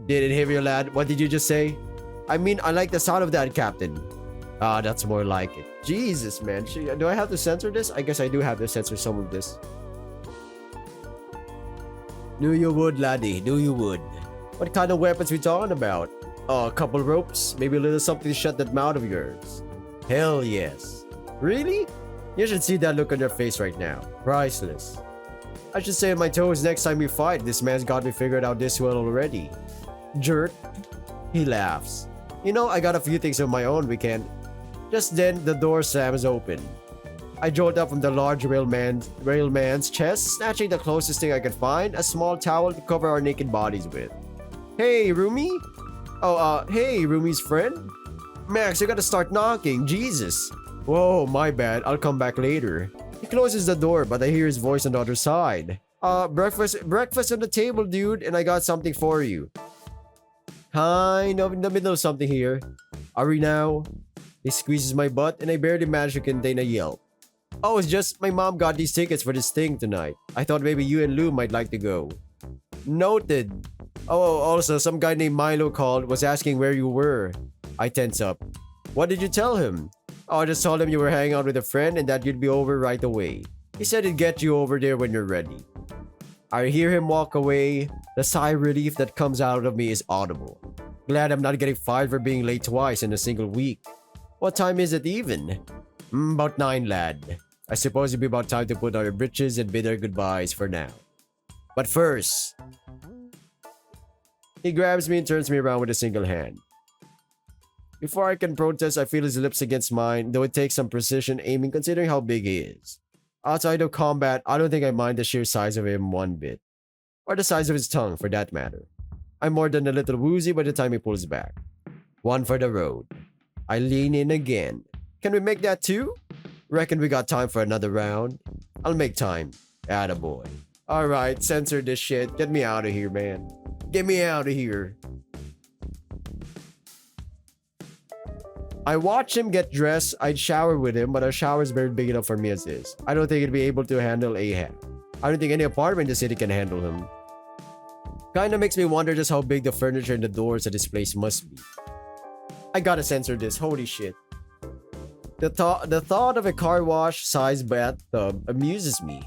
Didn't hear you, lad. What did you just say? I mean, I like the sound of that, Captain. That's more like it. Jesus, man. Do I have to censor this? I guess I do have to censor some of this. Knew you would, laddie. Knew you would. What kind of weapons we talking about? A couple ropes? Maybe a little something to shut that mouth of yours? Hell yes. Really? You should see that look on your face right now. Priceless. I should stay on my toes next time we fight. This man's got me figured out this well already. Jerk. He laughs. You know, I got a few things of my own we can. Just then, the door slams open. I jolt up from the large railman's chest, snatching the closest thing I could find, a small towel to cover our naked bodies with. Hey, Roomie? Hey, Roomie's friend? Max, you gotta start knocking, Jesus. Whoa, my bad, I'll come back later. He closes the door, but I hear his voice on the other side. Breakfast on the table, dude, and I got something for you. Kind of in the middle of something here. Are we now? He squeezes my butt, and I barely manage to contain a yelp. Oh, it's just my mom got these tickets for this thing tonight. I thought maybe you and Lou might like to go. Noted. Oh, also, some guy named Milo called, was asking where you were. I tense up. What did you tell him? Oh, I just told him you were hanging out with a friend and that you'd be over right away. He said he'd get you over there when you're ready. I hear him walk away. The sigh of relief that comes out of me is audible. Glad I'm not getting fired for being late twice in a single week. What time is it even? About 9, lad. I suppose it'd be about time to put on our breeches and bid our goodbyes for now. But first... He grabs me and turns me around with a single hand. Before I can protest, I feel his lips against mine, though it takes some precision aiming considering how big he is. Outside of combat, I don't think I mind the sheer size of him one bit. Or the size of his tongue, for that matter. I'm more than a little woozy by the time he pulls back. One for the road. I lean in again. Can we make that 2? Reckon we got time for another round? I'll make time. Attaboy. Alright, censor this shit. Get me out of here, man. Get me out of here. I watch him get dressed. I'd shower with him, but our shower's very big enough for me as is. I don't think he'd be able to handle Ahab. I don't think any apartment in the city can handle him. Kinda makes me wonder just how big the furniture and the doors of this place must be. I gotta censor this, holy shit. The thought of a car wash sized bathtub amuses me.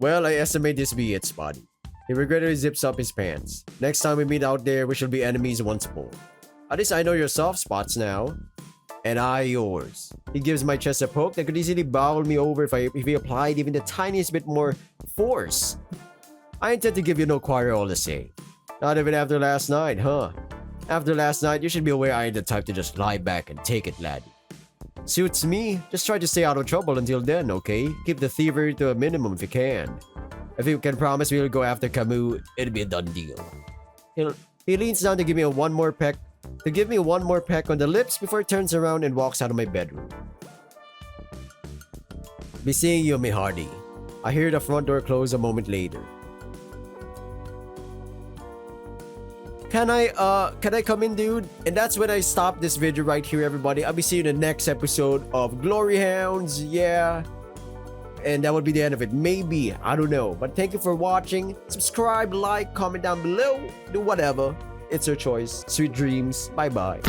Well, I estimate this be it, Spotty. He regrettably zips up his pants. Next time we meet out there, we shall be enemies once more. At least I know your soft spots now. And I yours. He gives my chest a poke that could easily bowl me over if he applied even the tiniest bit more force. I intend to give you no quarter all the same. Not even after last night, huh? After last night, you should be aware I ain't the type to just lie back and take it, laddie. Suits me. Just try to stay out of trouble until then, okay? Keep the thievery to a minimum if you can. If you can promise we'll go after Camus, it'll be a done deal. He leans down to give me one more peck on the lips before he turns around and walks out of my bedroom. Be seeing you, me hearty. I hear the front door close a moment later. Can I come in, dude? And that's when I stop this video right here, everybody. I'll be seeing you in the next episode of Glory Hounds, yeah. And that would be the end of it. Maybe, I don't know. But thank you for watching. Subscribe, like, comment down below. Do whatever. It's your choice. Sweet dreams. Bye-bye.